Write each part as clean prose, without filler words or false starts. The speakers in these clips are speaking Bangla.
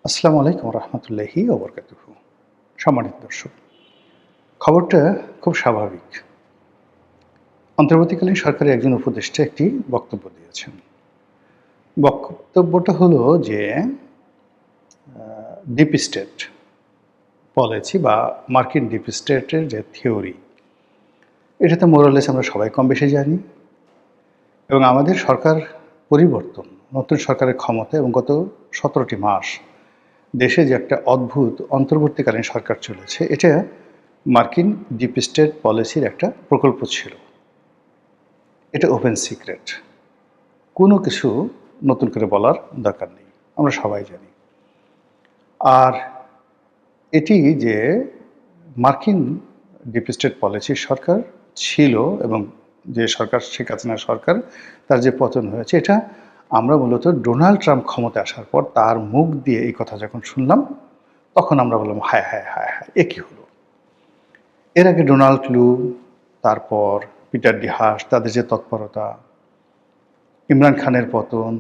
আসসালামু আলাইকুম রহমতুল্লাহি ওবরকাতুহু। সম্মানিত দর্শক, খবরটা খুব স্বাভাবিক। অন্তর্বর্তীকালীন সরকারের একজন উপদেষ্টা একটি বক্তব্য দিয়েছেন। বক্তব্যটা হলো যে ডিপ স্টেট পলিসি বা মার্কিন ডিপ স্টেটের যে থিওরি, এটা তো মোরালেস আমরা সবাই কম বেশি জানি। এবং আমাদের সরকার পরিবর্তন, নতুন সরকারের ক্ষমতা এবং গত ১৭টি মাস দেশে যে একটা অদ্ভুত অন্তর্বর্তীকালীন সরকার চলেছে, এটা মার্কিন ডিপ স্টেট পলিসির একটা প্রকল্প ছিল। এটা ওপেন সিক্রেট, কোনো কিছু নতুন করে বলার দরকার নেই, আমরা সবাই জানি। আর এটি যে মার্কিন ডিপ স্টেট পলিসির সরকার ছিল এবং যে সরকার শেখ হাসিনার সরকার, তার যে পতন হয়েছে, এটা আমরা মূলত ডোনাল্ড ট্রাম্প ক্ষমতায় আসার পর তার মুখ দিয়ে এই কথা যখন শুনলাম, তখন আমরা বললাম হায় হায় হায় হায়, এ কী হলো। এর আগে ডোনাল্ড লু, তারপর পিটার ডি হাস, তাদের যে তৎপরতা, ইমরান খানের পতন,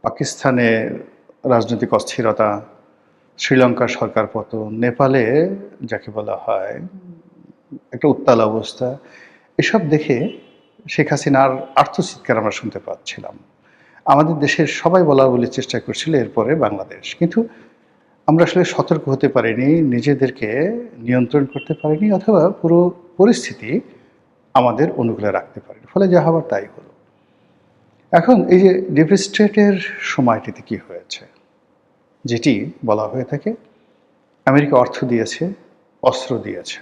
পাকিস্তানের রাজনৈতিক অস্থিরতা, শ্রীলঙ্কার সরকার পতন, নেপালে যাকে বলা হয় একটা উত্তাল অবস্থা, এসব দেখে শেখ হাসিনার আর্তচিৎকার আমরা শুনতে পাচ্ছিলাম। আমাদের দেশের সবাই বলার চেষ্টা করছিল এরপরে বাংলাদেশ, কিন্তু আমরা আসলে সতর্ক হতে পারিনি, নিজেদেরকে নিয়ন্ত্রণ করতে পারিনি, অথবা পুরো পরিস্থিতি আমাদের অনুকূলে রাখতে পারিনি, ফলে যা হবার তাই হলো। এখন এই যে ডিপ স্টেটের সময়টিতে কি হয়েছে, যেটি বলা হয়ে থাকে আমেরিকা অর্থ দিয়েছে, অস্ত্র দিয়েছে,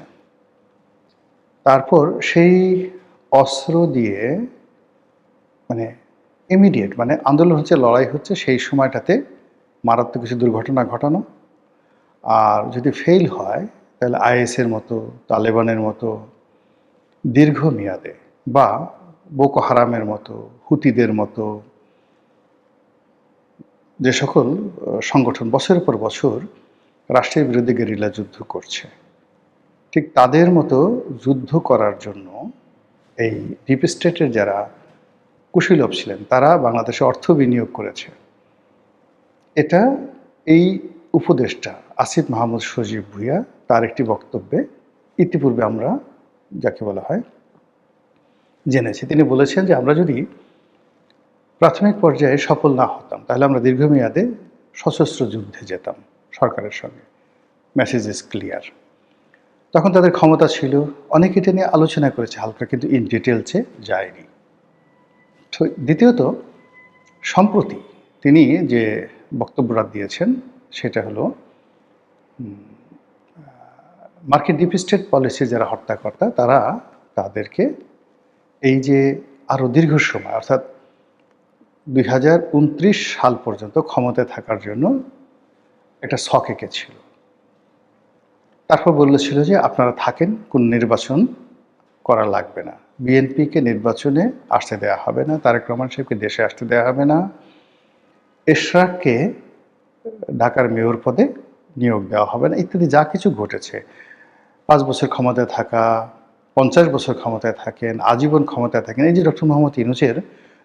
তারপর সেই অস্ত্র দিয়ে মানে ইমিডিয়েট মানে আন্দোলন হচ্ছে, লড়াই হচ্ছে, সেই সময়টাতে মারাত্মক কিছু দুর্ঘটনা ঘটানো। আর যদি ফেল হয় তাহলে আইএসের মতো, তালেবানের মতো দীর্ঘমেয়াদে, বা বোকো হারামের মতো, হুতিদের মতো যে সকল সংগঠন বছরের পর বছর রাষ্ট্রের বিরুদ্ধে গেরিলা যুদ্ধ করছে, ঠিক তাদের মতো যুদ্ধ করার জন্য এই ডিপ স্টেটের যারা কুশীলব ছিলেন, তারা বাংলাদেশে অর্থ বিনিয়োগ করেছে। এটা এই উপদেষ্টা আসিফ মাহমুদ সজীব ভুঁইয়া তার একটি বক্তব্যে ইতিপূর্বে আমরা যাকে বলা হয় জেনেছি। তিনি বলেছেন যে আমরা যদি প্রাথমিক পর্যায়ে সফল না হতাম, তাহলে আমরা দীর্ঘমেয়াদে সশস্ত্র যুদ্ধে যেতাম সরকারের সঙ্গে। Message is clear. তখন তাদের ক্ষমতা ছিল, অনেকে এটা নিয়ে আলোচনা করেছে হালকা, কিন্তু ইন ডিটেলসে যায়নি। দ্বিতীয়ত, সম্প্রতি তিনি যে বক্তব্যটা দিয়েছেন সেটা হলো মার্কিন ডিপ স্টেট পলিসি যারা হর্তাকর্তা, তারা তাদেরকে এই যে আরও দীর্ঘ সময়, অর্থাৎ 2029 সাল পর্যন্ত ক্ষমতায় থাকার জন্য একটা ছক এঁকেছিল। তারপর বলেছিল যে আপনারা থাকেন, কোন নির্বাচন করা লাগবে না, বিএনপিকে নির্বাচনে আসতে দেওয়া হবে না, তারেক রহমান সাহেবকে দেশে আসতে দেওয়া হবে না, এশরাককে ঢাকার মেয়র পদে নিয়োগ দেওয়া হবে না, ইত্যাদি যা কিছু ঘটেছে। 5 বছর ক্ষমতায় থাকা, 50 বছর ক্ষমতায় থাকেন, আজীবন ক্ষমতায় থাকেন, এই যে ডক্টর মোহাম্মদ ইউনূসের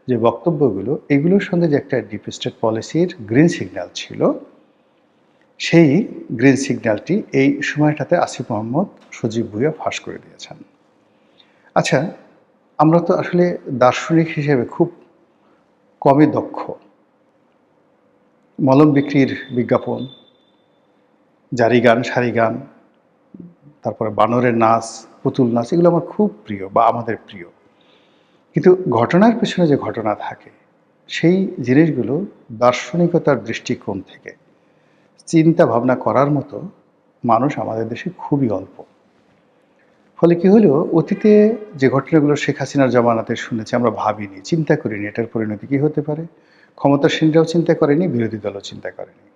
যে বক্তব্যগুলো, এগুলোর সঙ্গে যে একটা ডিপ স্টেট পলিসির গ্রিন সিগন্যাল ছিল, সেই গ্রিন সিগন্যালটি এই সময়টাতে আসিফ মাহমুদ সজীব ভুঁইয়া ফাঁস করে দিয়েছেন। আচ্ছা, আমরা তো আসলে দার্শনিক হিসেবে খুব কমই দক্ষ। মলম বিক্রির বিজ্ঞাপন, জারি গান, সারি গান, তারপরে বানরের নাচ, পুতুল নাচ, এগুলো আমার খুব প্রিয় বা আমাদের প্রিয়। কিন্তু ঘটনার পেছনে যে ঘটনা থাকে, সেই জিনিসগুলো দার্শনিকতার দৃষ্টিকোণ থেকে চিন্তা ভাবনা করার মতো মানুষ আমাদের দেশে খুবই অল্প। ফলে কি হলো, অতীতে যে ঘটনাগুলো শেখ হাসিনার জামানাতে শুনেছি, আমরা ভাবিনি, চিন্তা করিনি এটার পরিণতি কী হতে পারে। ক্ষমতাসীনরাও চিন্তা করেনি, বিরোধী দলও চিন্তা করেনি।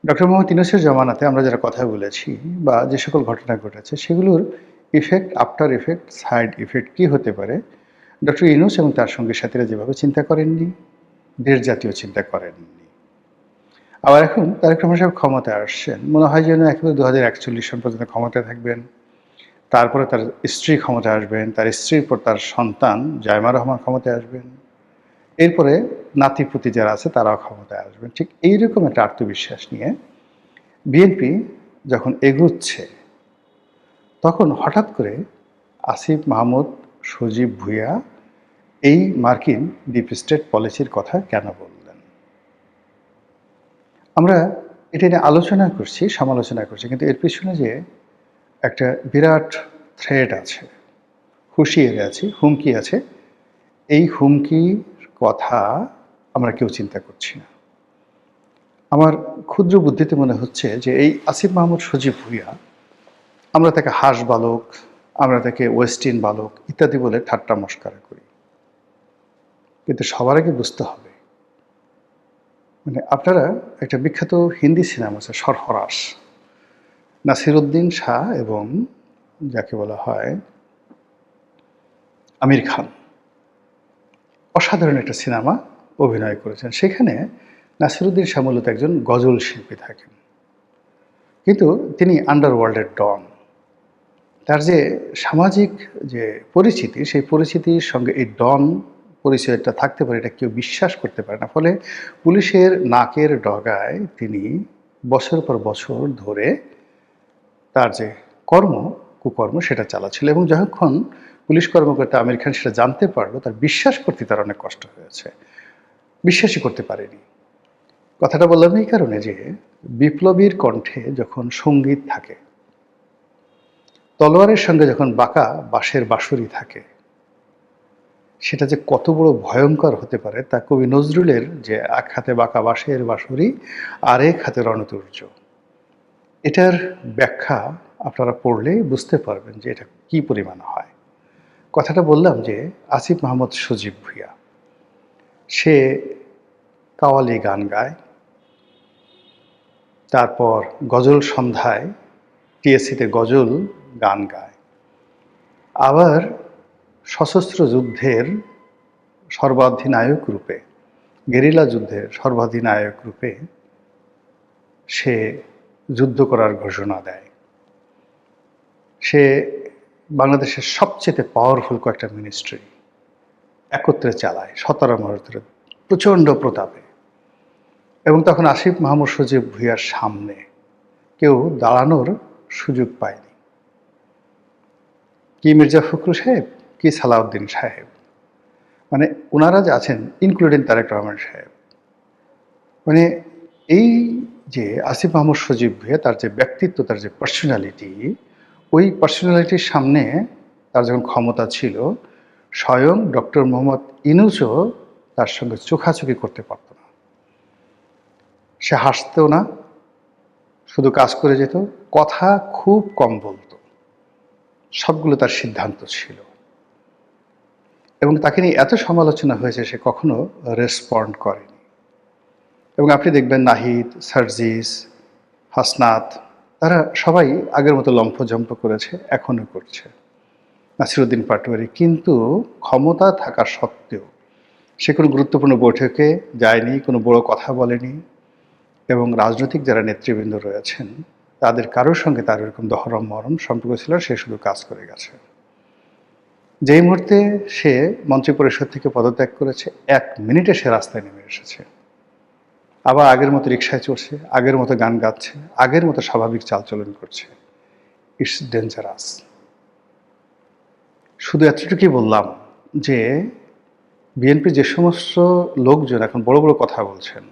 ডক্টর মোহাম্মদ ইউনূসের জামানাতে আমরা যারা কথা বলেছি বা যে সকল ঘটনা ঘটেছে, সেগুলোর effect, after effect, side effect কী হতে পারে, ডক্টর ইউনূস এবং তার সঙ্গী সাথীরা যেভাবে চিন্তা করেননি, দেশ জাতীয় চিন্তা করেননি। আবার এখন তারেক রহমান সাহেব ক্ষমতায় আসছেন, মনে হয় যেন একেবারে 2041 সাল পর্যন্ত ক্ষমতায় থাকবেন, তারপরে তার স্ত্রী ক্ষমতায় আসবেন, তার স্ত্রীর পর তার সন্তান জায়মা রহমান ক্ষমতায় আসবেন, এরপরে নাতিপুতি যারা আছে তারাও ক্ষমতায় আসবেন। ঠিক এইরকম একটা আত্মবিশ্বাস নিয়ে বিএনপি যখন এগুচ্ছে, তখন হঠাৎ করে আসিফ মাহমুদ, সজীব ভুঁইয়া এই মার্কিন ডিপ স্টেট পলিসির কথা কেন বললেন? আমরা এটা নিয়ে আলোচনা করছি, সমালোচনা করছি, কিন্তু এর পিছনে যে একটা বিরাট থ্রেট আছে, হুঁশিয়ারি আছে, হুমকি আছে, এই হুমকির কথা আমরা কেউ চিন্তা করছি না। আমার ক্ষুদ্র বুদ্ধিতে মনে হচ্ছে যে এই আসিফ মাহমুদ, সজীব ভুঁইয়া, আমরা তাকে হাঁস বালক, আমরা তাকে ওয়েস্টিন বালক ইত্যাদি বলে ঠাট্টা মশকরা করি, কিন্তু সবার আগে বুঝতে হবে, মানে আপনারা একটা বিখ্যাত হিন্দি সিনেমা আছে সরফরাশ, নাসিরুদ্দিন শাহ এবং যাকে বলা হয় আমির খান, অসাধারণ একটা সিনেমা অভিনয় করেছেন। সেখানে নাসিরুদ্দিন শাহ মূলত একজন গজল শিল্পী থাকেন, কিন্তু তিনি আন্ডারওয়ার্ল্ডের ডন। তার যে সামাজিক যে পরিচিতি, সেই পরিচিতির সঙ্গে এই ডন পরিচয়টা থাকতে পারে, এটা কেউ বিশ্বাস করতে পারে না। ফলে পুলিশের নাকের ডগায় তিনি বছর পর বছর ধরে তার যে কুকর্ম সেটা চালাচ্ছিল, এবং যখন পুলিশ কর্মকর্তা আমির খান সেটা জানতে পারলো, তার বিশ্বাস করতে তার অনেক কষ্ট হয়েছে, বিশ্বাসই করতে পারেনি। কথাটা বললাম এই কারণে যে বিপ্লবীর কণ্ঠে যখন সঙ্গীত থাকে, তলোয়ারের সঙ্গে যখন বাঁকা বাঁশের বাঁশুরি থাকে, সেটা যে কত বড় ভয়ঙ্কর হতে পারে তা কবি নজরুলের যে এক হাতে বাঁকা বাঁশের বাঁশুরি আর এক হাতে রণতুর্য, এটার ব্যাখ্যা আপনারা পড়লে বুঝতে পারবেন যে এটা কি পরিমাণ হয়। কথাটা বললাম যে আসিফ মাহমুদ, সজীব ভুঁইয়া, সে কাওয়ালি গান গায়, তারপর গজল সন্ধ্যায় টিএসসিতে গজল গান গায়, আবার সশস্ত্র যুদ্ধের সর্বাধিনায়ক রূপে, গেরিলা যুদ্ধের সর্বাধিনায়ক রূপে সে যুদ্ধ করার ঘোষণা দেয়। সে বাংলাদেশের সবচেয়ে পাওয়ারফুল কয়েকটা মিনিস্ট্রি একত্রে চালায় 17 মাসের প্রচণ্ড প্রতাপে, এবং তখন আসিফ মাহমুদ, সজীব ভুঁইয়ার সামনে কেউ দাঁড়ানোর সুযোগ পায়নি। কি মির্জা ফখরুল সাহেব, কি সালাউদ্দিন সাহেব, মানে ওনারা যে আছেন, ইনক্লুডিং তারেক রহমান সাহেব, মানে এই যে আসিফ মাহমুদ, সজীব ভুঁইয়া, তার যে ব্যক্তিত্ব, তার যে পার্সোনালিটি, ওই পার্সোনালিটির সামনে তার যখন ক্ষমতা ছিল, স্বয়ং ডক্টর মোহাম্মদ ইউনূসও তার সঙ্গে চোখাচোখি করতে পারত না। সে হাসতেও না, শুধু কাজ করে যেত, কথা খুব কম বলতো, সবগুলো তার সিদ্ধান্ত ছিল, এবং তাকে নিয়ে এত সমালোচনা হয়েছে সে কখনো রেসপন্ড করেনি। এবং আপনি দেখবেন নাহিদ, সার্জিস, হাসনাত, তারা সবাই আগের মতো লম্ফজম্প করেছে, এখনও করছে, নাসিরুদ্দিন পাটোয়ারি, কিন্তু ক্ষমতা থাকা সত্ত্বেও সে কোনো গুরুত্বপূর্ণ বৈঠকে যায়নি, কোনো বড় কথা বলেনি, এবং রাজনৈতিক যারা নেতৃবৃন্দ রয়েছেন তাদের কারোর সঙ্গে তার এরকম দহরম মহরম সম্পর্ক ছিল, সে শুধু কাজ করে গেছে। যেই মুহূর্তে সে মন্ত্রিপরিষদ থেকে পদত্যাগ করেছে, 1 মিনিটে সে রাস্তায় নেমে এসেছে, আবার আগের মতো রিকশায় চড়ছে, আগের মতো গান গাচ্ছে, আগের মতো স্বাভাবিক চালচলন করছে। It's dangerous. শুধু এতটুকুই বললাম যে বিএনপি যে সমস্ত লোকজন এখন বড় বড় কথা বলছেন,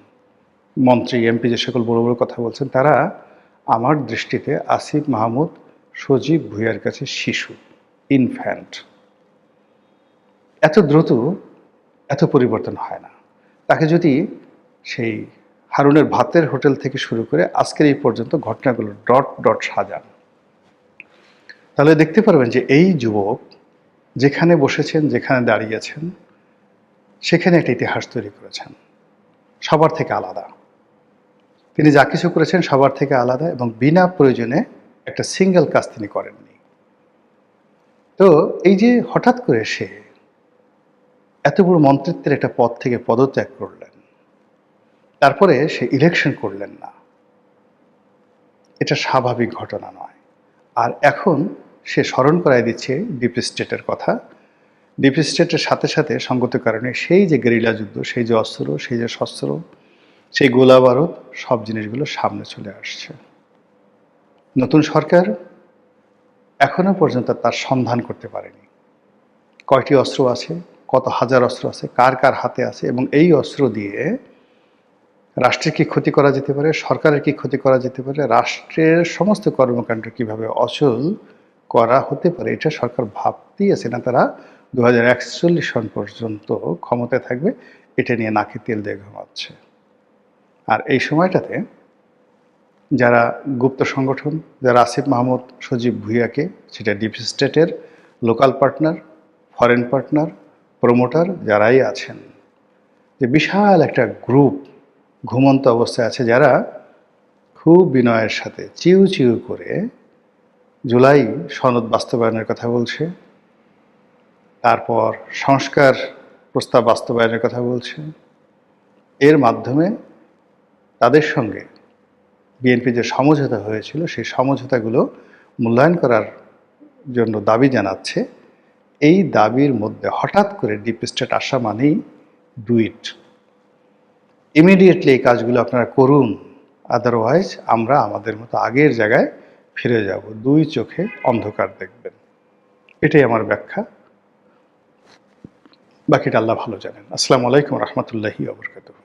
মন্ত্রী, এমপি যে সকল বড় বড় কথা বলছেন, তারা আমার দৃষ্টিতে আসিফ মাহমুদ, সজীব ভুঁইয়ার কাছে শিশু, ইনফ্যান্ট। এত দ্রুত এত পরিবর্তন হয় না। তাকে যদি সেই হারুনের ভাতের হোটেল থেকে শুরু করে আজকের এই পর্যন্ত ঘটনাগুলো ডট ডট সাজান, তাহলে দেখতে পারবেন যে এই যুবক যেখানে বসেছেন, যেখানে দাঁড়িয়েছেন, সেখানে একটা ইতিহাস তৈরি করেছেন, সবার থেকে আলাদা। তিনি যা কিছু করেছেন সবার থেকে আলাদা, এবং বিনা প্রয়োজনে একটা সিঙ্গেল কাজ তিনি করেননি। তো এই যে হঠাৎ করে সে এত বড় মন্ত্রিত্বের একটা পদ থেকে পদত্যাগ করলেন, তারপরে সে ইলেকশন করলেন না, এটা স্বাভাবিক ঘটনা নয়। আর এখন সে স্মরণ করায় দিচ্ছে ডিপ স্টেটের কথা। ডিপ স্টেটের সাথে সাথে সঙ্গত কারণে সেই যে গেরিলা যুদ্ধ, সেই যে অস্ত্র, সেই যে শস্ত্র, সেই গোলা বারুদ, সব জিনিসগুলো সামনে চলে আসছে। নতুন সরকার এখনো পর্যন্ত তার সন্ধান করতে পারেনি। কয়টি অস্ত্র আছে, কত হাজার অস্ত্র আছে, কার কার হাতে আছে, এবং এই অস্ত্র দিয়ে রাষ্ট্রের কি ক্ষতি করা যেতে পারে, সরকারের কি ক্ষতি করা যেতে পারে, রাষ্ট্রের সমস্ত কর্মকাণ্ড কিভাবে অচল করা হতে পারে, এটা সরকার ভাবতেই আছে না। তারা 2041 সন পর্যন্ত ক্ষমতায় থাকবে, এটা নিয়ে নাকে তেল দিয়ে ঘুমাচ্ছে। আর এই সময়টাতে যারা গুপ্ত সংগঠন, যারা আসিফ মাহমুদ, সজীব ভুঁইয়াকে, সেটা ডিপ স্টেটের local partner, foreign partner, promoter যারাই আছেন, যে বিশাল একটা গ্রুপ ঘুমন্ত অবস্থায় আছে, যারা খুব বিনয়ের সাথে চিউ চিউ করে জুলাই সনদ বাস্তবায়নের কথা বলছে, তারপর সংস্কার প্রস্তাব বাস্তবায়নের কথা বলছে। এর মাধ্যমে তাদের সঙ্গে বিএনপি যে সমঝোতা হয়েছিল, সেই সমঝোতাগুলো মূল্যায়ন করার জন্য দাবি জানাচ্ছে। এই দাবির মধ্যে হঠাৎ করে ডিপ স্টেট আসা মানেই ডু ইট, ইমিডিয়েটলি এই কাজগুলো আপনারা করুন, আদারওয়াইজ আমরা আমাদের মতো আগের জায়গায় ফিরে যাব, দুই চোখে অন্ধকার দেখবেন। এটাই আমার ব্যাখ্যা, বাকিটা আল্লাহ ভালো জানেন। আসসালামু আলাইকুম রহমতুল্লাহি ওয়া বারাকাতুহু।